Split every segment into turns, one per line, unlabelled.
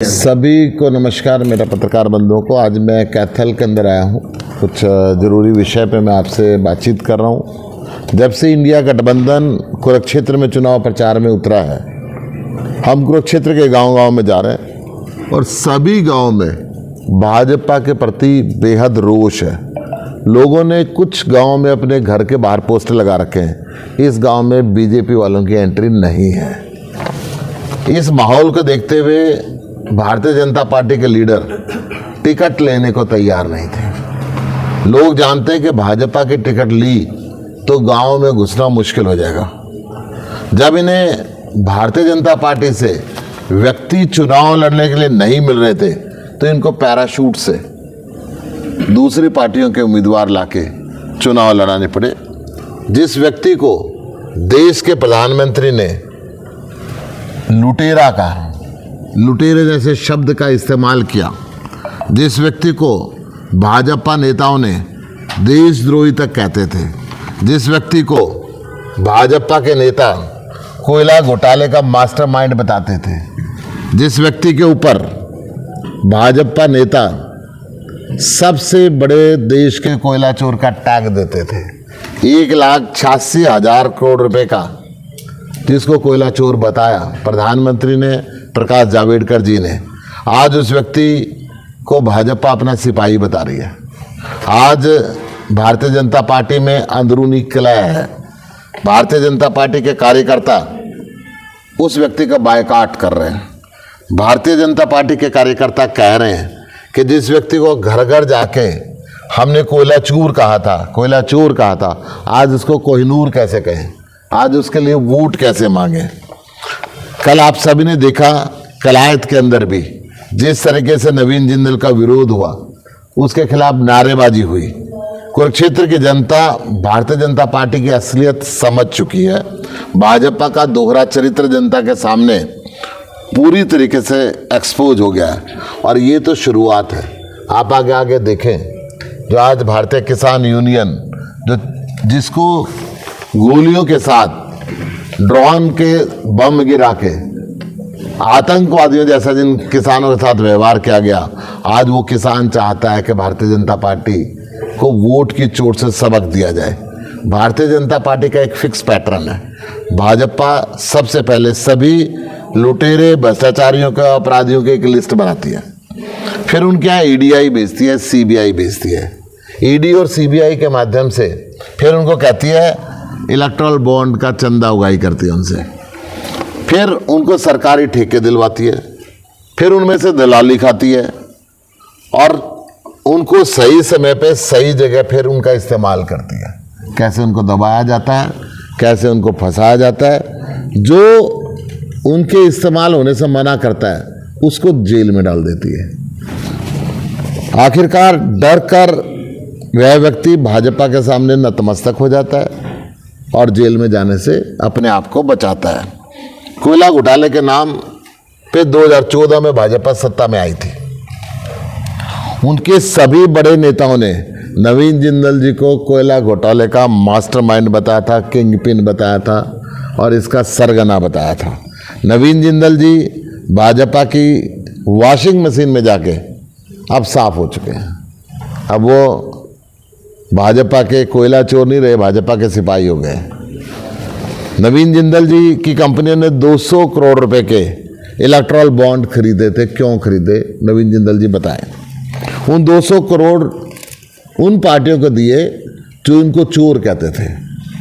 सभी को नमस्कार। मेरा पत्रकार बंधुओं को, आज मैं कैथल के अंदर आया हूँ। कुछ ज़रूरी विषय पे मैं आपसे बातचीत कर रहा हूँ। जब से इंडिया गठबंधन कुरुक्षेत्र में चुनाव प्रचार में उतरा है, हम कुरुक्षेत्र के गांव-गांव में जा रहे हैं और सभी गांव में भाजपा के प्रति बेहद रोष है। लोगों ने कुछ गाँव में अपने घर के बाहर पोस्टर लगा रखे हैं, इस गाँव में बीजेपी वालों की एंट्री नहीं है। इस माहौल को देखते हुए भारतीय जनता पार्टी के लीडर टिकट लेने को तैयार नहीं थे। लोग जानते हैं कि भाजपा की टिकट ली तो गांव में घुसना मुश्किल हो जाएगा। जब इन्हें भारतीय जनता पार्टी से व्यक्ति चुनाव लड़ने के लिए नहीं मिल रहे थे तो इनको पैराशूट से दूसरी पार्टियों के उम्मीदवार लाके चुनाव लड़ाने पड़े। जिस व्यक्ति को देश के प्रधानमंत्री ने लुटेरा कहा, लुटेरे जैसे शब्द का इस्तेमाल किया, जिस व्यक्ति को भाजपा नेताओं ने देशद्रोही तक कहते थे, जिस व्यक्ति को भाजपा के नेता कोयला घोटाले का मास्टरमाइंड बताते थे, जिस व्यक्ति के ऊपर भाजपा नेता सबसे बड़े देश के कोयला चोर का टैग देते थे, 1,86,000 करोड़ रुपए का, जिसको कोयला चोर बताया प्रधानमंत्री ने, प्रकाश जावड़ेकर जी ने, आज उस व्यक्ति को भाजपा अपना सिपाही बता रही है। आज भारतीय जनता पार्टी में अंदरूनी कलह है। भारतीय जनता पार्टी के कार्यकर्ता उस व्यक्ति का बायकॉट कर रहे हैं। भारतीय जनता पार्टी के कार्यकर्ता कह रहे हैं कि जिस व्यक्ति को घर घर जाके हमने कोयला चोर कहा था, आज उसको कोहिनूर कैसे कहें, आज उसके लिए वोट कैसे मांगे। कल आप सभी ने देखा कलायत के अंदर भी जिस तरीके से नवीन जिंदल का विरोध हुआ, उसके खिलाफ नारेबाजी हुई। कुरुक्षेत्र की जनता भारतीय जनता पार्टी की असलियत समझ चुकी है। भाजपा का दोहरा चरित्र जनता के सामने पूरी तरीके से एक्सपोज हो गया है और ये तो शुरुआत है। आप आगे आगे देखें, जो आज भारतीय किसान यूनियन जिसको गोलियों के साथ, ड्रोन के बम गिरा के आतंकवादियों जैसा जिन किसानों के साथ व्यवहार किया गया, आज वो किसान चाहता है कि भारतीय जनता पार्टी को वोट की चोट से सबक दिया जाए। भारतीय जनता पार्टी का एक फिक्स पैटर्न है। भाजपा सबसे पहले सभी लुटेरे, भ्रष्टाचारियों के, अपराधियों की एक लिस्ट बनाती है, फिर उनके यहाँ ईडीआई भेजती है, सीबीआई भेजती है। ईडी और सीबीआई के माध्यम से फिर उनको कहती है इलेक्ट्रल बॉन्ड का चंदा उगाही करती है उनसे, फिर उनको सरकारी ठेके दिलवाती है, फिर उनमें से दलाली खाती है और उनको सही समय पे सही जगह फिर उनका इस्तेमाल करती है। कैसे उनको दबाया जाता है, कैसे उनको फंसाया जाता है, जो उनके इस्तेमाल होने से मना करता है उसको जेल में डाल देती है। आखिरकार डर कर वह व्यक्ति भाजपा के सामने नतमस्तक हो जाता है और जेल में जाने से अपने आप को बचाता है। कोयला घोटाले के नाम पे 2014 में भाजपा सत्ता में आई थी। उनके सभी बड़े नेताओं ने नवीन जिंदल जी को कोयला घोटाले का मास्टरमाइंड बताया था, किंगपिन बताया था और इसका सरगना बताया था। नवीन जिंदल जी भाजपा की वॉशिंग मशीन में जाके अब साफ हो चुके हैं। अब वो भाजपा के कोयला चोर नहीं रहे, भाजपा के सिपाही हो गए। नवीन जिंदल जी की कंपनियों ने 200 करोड़ रुपए के इलेक्ट्रल बॉन्ड खरीदे थे। क्यों खरीदे, नवीन जिंदल जी बताएं। उन 200 करोड़ उन पार्टियों को दिए जो इनको चोर कहते थे,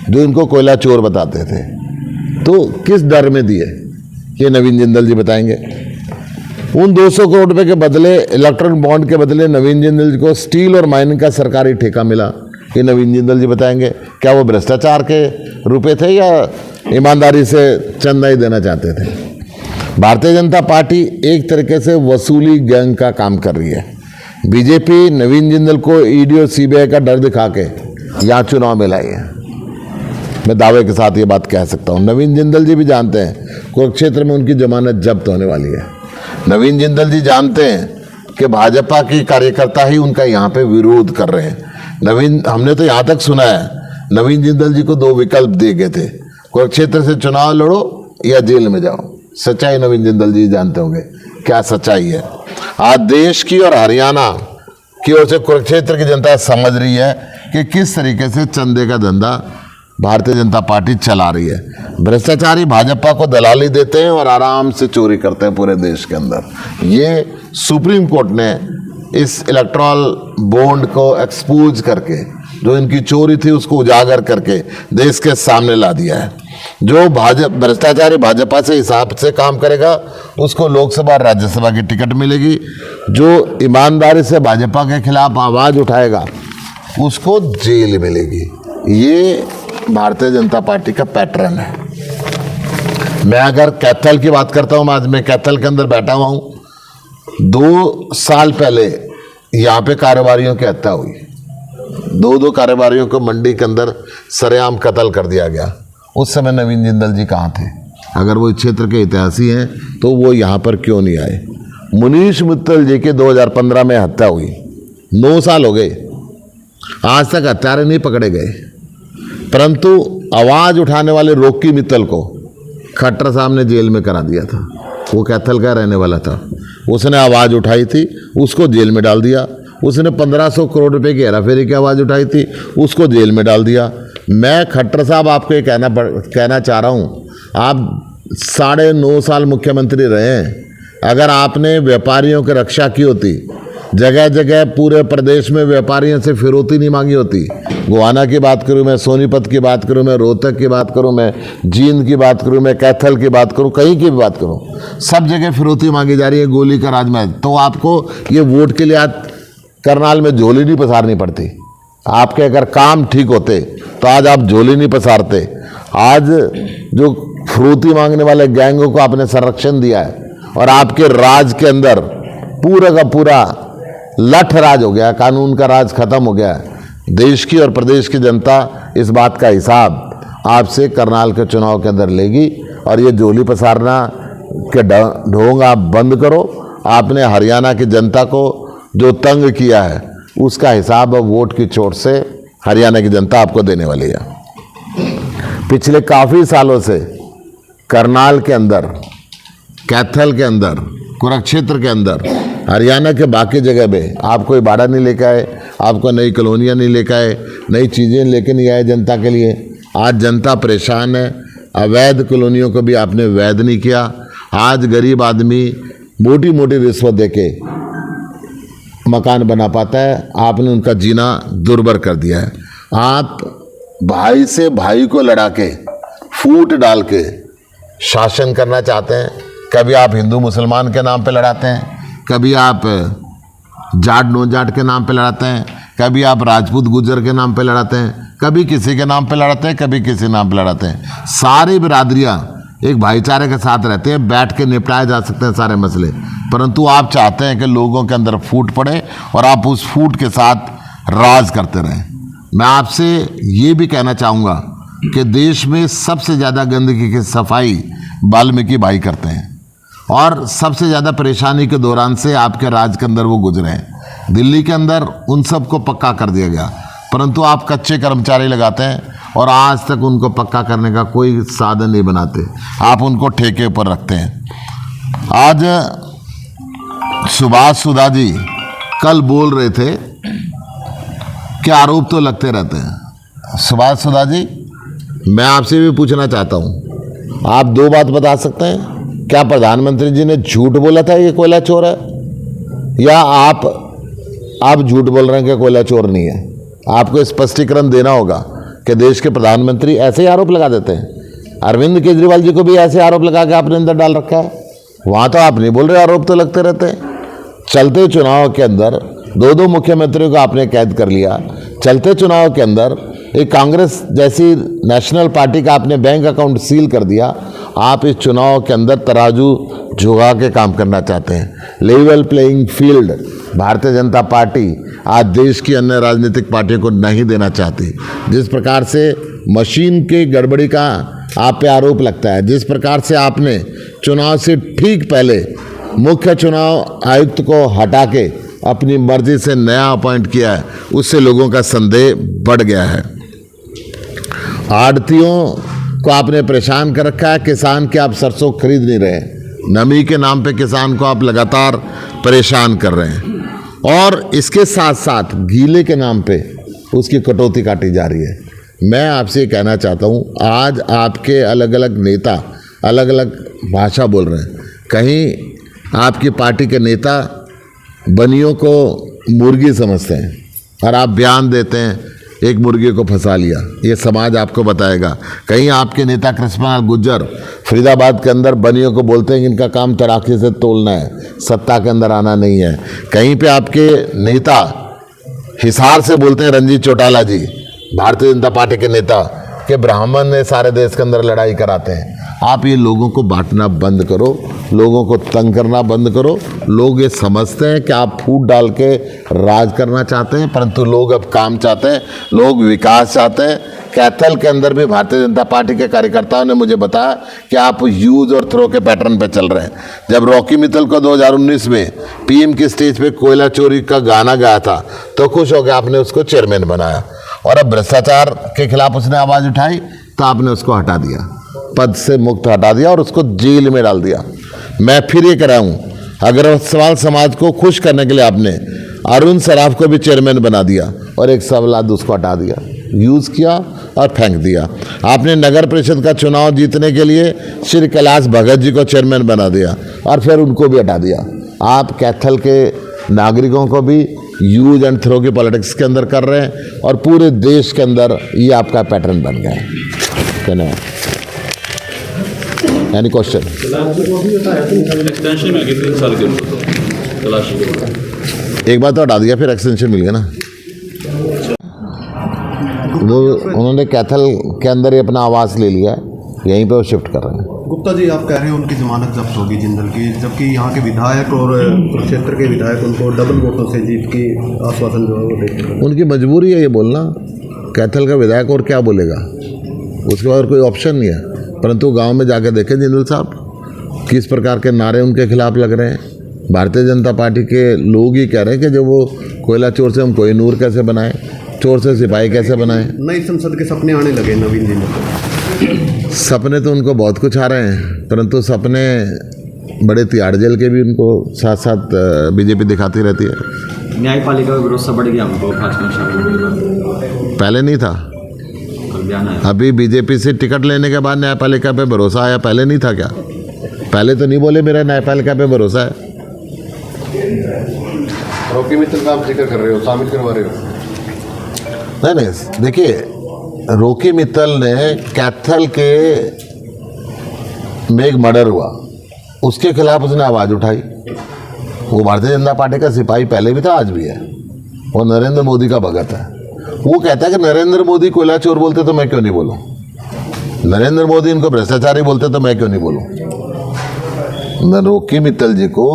जो इनको कोयला चोर बताते थे। तो किस डर में दिए, ये नवीन जिंदल जी बताएंगे। उन 200 करोड़ रुपए के बदले, इलेक्ट्रल बॉन्ड के बदले नवीन जिंदल जी को स्टील और माइनिंग का सरकारी ठेका मिला, ये नवीन जिंदल जी बताएंगे। क्या वो भ्रष्टाचार के रुपए थे या ईमानदारी से चंदा ही देना चाहते थे? भारतीय जनता पार्टी एक तरीके से वसूली गैंग का काम कर रही है। बीजेपी नवीन जिंदल को ईडी और सीबीआई का डर दिखा के यहाँ चुनाव में लाई है। मैं दावे के साथ ये बात कह सकता हूँ। नवीन जिंदल जी भी जानते हैं कुरुक्षेत्र में उनकी जमानत जब्त होने वाली है। नवीन जिंदल जी जानते हैं कि भाजपा के कार्यकर्ता ही उनका यहाँ पे विरोध कर रहे हैं। हमने तो यहाँ तक सुना है नवीन जिंदल जी को 2 विकल्प दिए गए थे, कुरुक्षेत्र से चुनाव लड़ो या जेल में जाओ। सच्चाई नवीन जिंदल जी जानते होंगे क्या सच्चाई है। आज देश की और हरियाणा की ओर से कुरुक्षेत्र की जनता समझ रही है कि किस तरीके से चंदे का धंधा भारतीय जनता पार्टी चला रही है। भ्रष्टाचारी भाजपा को दलाली देते हैं और आराम से चोरी करते हैं पूरे देश के अंदर। ये सुप्रीम कोर्ट ने इस इलेक्टोरल बॉन्ड को एक्सपोज करके, जो इनकी चोरी थी उसको उजागर करके देश के सामने ला दिया है। जो भ्रष्टाचारी भाजपा से हिसाब से काम करेगा उसको लोकसभा और राज्यसभा की टिकट मिलेगी। जो ईमानदारी से भाजपा के खिलाफ आवाज उठाएगा उसको जेल मिलेगी। ये भारतीय जनता पार्टी का पैटर्न है। मैं अगर कैथल की बात करता हूं, आज मैं कैथल के अंदर बैठा हुआ हूं। 2 साल पहले यहाँ पे कारोबारियों की हत्या हुई। 2 कारोबारियों को मंडी के अंदर सरेआम कत्ल कर दिया गया। उस समय नवीन जिंदल जी कहाँ थे? अगर वो इस क्षेत्र के इतिहासी हैं तो वो यहाँ पर क्यों नहीं आए? मुनीश मित्तल जी की 2015 में हत्या हुई, 9 साल हो गए, आज तक हत्यारे नहीं पकड़े गए। परंतु आवाज उठाने वाले रोकी मित्तल को खट्टर साहब ने जेल में करा दिया था। वो कैथल का रहने वाला था, उसने आवाज उठाई थी, उसको जेल में डाल दिया। उसने 1500 करोड़ रुपए की हेराफेरी की आवाज उठाई थी, उसको जेल में डाल दिया। मैं खट्टर साहब आपको ये कहना चाह रहा हूँ, आप 9.5 साल मुख्यमंत्री रहे हैं। अगर आपने व्यापारियों की रक्षा की होती, जगह जगह पूरे प्रदेश में व्यापारियों से फिरौती नहीं मांगी होती, गोहाना की बात करूं मैं, सोनीपत की बात करूं मैं, रोहतक की बात करूं मैं, जींद की बात करूं मैं, कैथल की बात करूं, कहीं की भी बात करूं, सब जगह फिरौती मांगी जा रही है, गोली का राज में। तो आपको ये वोट के लिए आज करनाल में झोली नहीं पसारनी पड़ती। आपके अगर काम ठीक होते तो आज आप झोली नहीं पसारते। आज जो फिरौती मांगने वाले गैंगों को आपने संरक्षण दिया है और आपके राज के अंदर पूरा का पूरा लठ राज हो गया, कानून का राज खत्म हो गया है। देश की और प्रदेश की जनता इस बात का हिसाब आपसे करनाल के चुनाव के अंदर लेगी। और ये झोली पसारना के ढोंग आप बंद करो। आपने हरियाणा की जनता को जो तंग किया है उसका हिसाब वोट की चोट से हरियाणा की जनता आपको देने वाली है। पिछले काफ़ी सालों से करनाल के अंदर, कैथल के अंदर, कुरुक्षेत्र के अंदर, हरियाणा के बाकी जगह पे आप कोई बाड़ा नहीं लेकर आए, आपको नई कॉलोनियाँ नहीं लेकर आए, नई चीज़ें लेके नहीं आए जनता के लिए। आज जनता परेशान है। अवैध कॉलोनियों को भी आपने वैध नहीं किया। आज गरीब आदमी मोटी मोटी रिश्वत देके मकान बना पाता है, आपने उनका जीना दुर्भर कर दिया है। आप भाई से भाई को लड़ा के, फूट डाल के शासन करना चाहते हैं। कभी आप हिंदू मुसलमान के नाम पे लड़ाते हैं, कभी आप जाट नो जाट के नाम पे लड़ाते हैं, कभी आप राजपूत गुर्जर के नाम पे लड़ाते हैं, कभी किसी के नाम पे लड़ाते हैं, कभी किसी नाम पे लड़ाते हैं। सारी बिरादरियां एक भाईचारे के साथ रहते हैं, बैठ के निपटाए जा सकते हैं सारे मसले। परंतु आप चाहते हैं कि लोगों के अंदर फूट पड़े और आप उस फूट के साथ राज करते रहें। मैं आपसे ये भी कहना चाहूँगा कि देश में सबसे ज़्यादा गंदगी की सफाई वाल्मीकि भाई करते हैं और सबसे ज़्यादा परेशानी के दौरान से आपके राज के अंदर वो गुजरे हैं। दिल्ली के अंदर उन सबको पक्का कर दिया गया, परंतु आप कच्चे कर्मचारी लगाते हैं और आज तक उनको पक्का करने का कोई साधन नहीं बनाते। आप उनको ठेके पर रखते हैं। आज सुभाष सुधा जी कल बोल रहे थे कि आरोप तो लगते रहते हैं। सुभाष सुधा जी, मैं आपसे भी पूछना चाहता हूँ, आप 2 बात बता सकते हैं? क्या प्रधानमंत्री जी ने झूठ बोला था ये कोयला चोर है, या आप झूठ बोल रहे हैं कि कोयला चोर नहीं है? आपको स्पष्टीकरण देना होगा कि देश के प्रधानमंत्री ऐसे ही आरोप लगा देते हैं। अरविंद केजरीवाल जी को भी ऐसे आरोप लगा के आपने अंदर डाल रखा है। वहाँ तो आप नहीं बोल रहे, आरोप तो लगते रहते हैं। चलते चुनाव के अंदर 2 मुख्यमंत्रियों को आपने कैद कर लिया। चलते चुनाव के अंदर एक कांग्रेस जैसी नेशनल पार्टी का आपने बैंक अकाउंट सील कर दिया। आप इस चुनाव के अंदर तराजू झुका के काम करना चाहते हैं। Level playing field Bharatiya Janata party आज देश की अन्य राजनीतिक पार्टियों को नहीं देना चाहती। जिस प्रकार से मशीन की गड़बड़ी का आप पे आरोप लगता है, जिस प्रकार से आपने चुनाव से ठीक पहले मुख्य चुनाव आयुक्त को हटा के अपनी मर्जी से नया अपॉइंट किया है, उससे लोगों का संदेह बढ़ गया है। आढ़तियों को आपने परेशान कर रखा है। किसान के आप सरसों खरीद नहीं रहे। नमी के नाम पे किसान को आप लगातार परेशान कर रहे हैं और इसके साथ साथ गीले के नाम पे उसकी कटौती काटी जा रही है। मैं आपसे ये कहना चाहता हूँ, आज आपके अलग अलग नेता अलग अलग भाषा बोल रहे हैं। कहीं आपकी पार्टी के नेता बनियों को मुर्गी समझते हैं और आप बयान देते हैं एक मुर्गी को फंसा लिया, ये समाज आपको बताएगा। कहीं आपके नेता कृष्णलाल गुर्जर फरीदाबाद के अंदर बनियों को बोलते हैं कि इनका काम तराकी से तोलना है, सत्ता के अंदर आना नहीं है। कहीं पे आपके नेता हिसार से बोलते हैं, रंजीत चौटाला जी भारतीय जनता पार्टी के नेता, कि ब्राह्मण ने सारे देश के अंदर लड़ाई कराते हैं। आप ये लोगों को बांटना बंद करो, लोगों को तंग करना बंद करो। लोग ये समझते हैं कि आप फूट डाल के राज करना चाहते हैं, परंतु लोग अब काम चाहते हैं, लोग विकास चाहते हैं। कैथल के अंदर भी भारतीय जनता पार्टी के कार्यकर्ताओं ने मुझे बताया कि आप यूज और थ्रो के पैटर्न पे चल रहे हैं। जब रॉकी मित्तल को 2019 में पीएम की स्टेज पे कोयला चोरी का गाना गाया था तो खुश हो गया, आपने उसको चेयरमैन बनाया, और अब भ्रष्टाचार के खिलाफ उसने आवाज़ उठाई तो आपने उसको हटा दिया, पद से मुक्त हटा दिया और उसको जेल में डाल दिया। मैं फिर ये कह रहा हूँ, अग्रवाल समाज को खुश करने के लिए आपने अरुण सराफ को भी चेयरमैन बना दिया और एक सवाल उसको हटा दिया, यूज़ किया और फेंक दिया। आपने नगर परिषद का चुनाव जीतने के लिए श्री कैलाश भगत जी को चेयरमैन बना दिया और फिर उनको भी हटा दिया। आप कैथल के नागरिकों को भी यूज एंड थ्रो की पॉलिटिक्स के अंदर कर रहे हैं और पूरे देश के अंदर ये आपका पैटर्न बन गया है। धन्यवाद। Any question?
एक्सटेंशन मिल गई 3 साल के तलाश।
एक बार तो हटा दिया, फिर एक्सटेंशन मिल गया ना। वो उन्होंने कैथल के अंदर ही अपना आवास ले लिया है, यहीं पे वो शिफ्ट कर रहे हैं।
गुप्ता जी, आप कह रहे हैं उनकी जमानत जब्त होगी जिंदल की, जबकि यहाँ के विधायक और क्षेत्र के विधायक उनको डबल वोटों से जीत के आश्वासन जो है वो देते हैं।
उनकी मजबूरी है ये बोलना। कैथल का विधायक और क्या बोलेगा, उसके बाद कोई ऑप्शन नहीं है। परंतु गांव में जाकर देखें जिंदल साहब किस प्रकार के नारे उनके खिलाफ लग रहे हैं। भारतीय जनता पार्टी के लोग ही कह रहे हैं कि जो वो कोयला चोर से हम कोहिनूर कैसे बनाएं, चोर से सिपाही कैसे बनाएं।
नई संसद के सपने आने लगे नवीन जी में।
सपने तो उनको बहुत कुछ आ रहे हैं, परंतु सपने बड़े तिहाड़ जेल के भी उनको साथ साथ बीजेपी दिखाती रहती है।
न्यायपालिका का भरोसा बढ़ गया हमको भाजपा शामिल,
पहले नहीं था, अभी बीजेपी से टिकट लेने के बाद न्यायपालिका पे भरोसा आया, पहले नहीं था क्या? पहले तो नहीं बोले मेरा न्यायपालिका पे भरोसा है।
रॉकी मित्तल का आप जिक्र कर रहे हो, शामिल करवा रहे हो?
नहीं, देखिए रॉकी मित्तल ने कैथल के में एक मर्डर हुआ, उसके खिलाफ उसने आवाज़ उठाई। वो भारतीय जनता पार्टी का सिपाही पहले भी था, आज भी है। वो नरेंद्र मोदी का भगत है। वो कहता है कि नरेंद्र मोदी कोयला चोर बोलते तो मैं क्यों नहीं बोलूं, नरेंद्र मोदी इनको भ्रष्टाचारी बोलते तो मैं क्यों नहीं बोलूं। रॉकी मित्तल जी को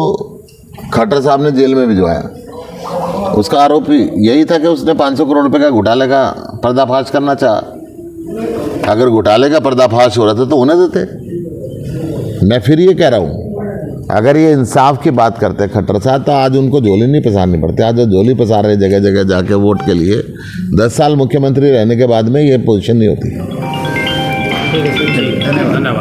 खट्टर साहब ने जेल में भिजवाया। उसका आरोप यही था कि उसने 500 करोड़ रुपए का घोटाले का पर्दाफाश करना चाहा। अगर घोटाले का पर्दाफाश हो रहा था तो होने देते। मैं फिर ये कह रहा हूँ, अगर ये इंसाफ की बात करते खट्टर साहब तो आज उनको झोली नहीं पसारनी पड़ती। आज जो झोली पसार रहे जगह जगह जाके वोट के लिए, 10 साल मुख्यमंत्री रहने के बाद में ये पोजीशन नहीं होती।
धन्यवाद।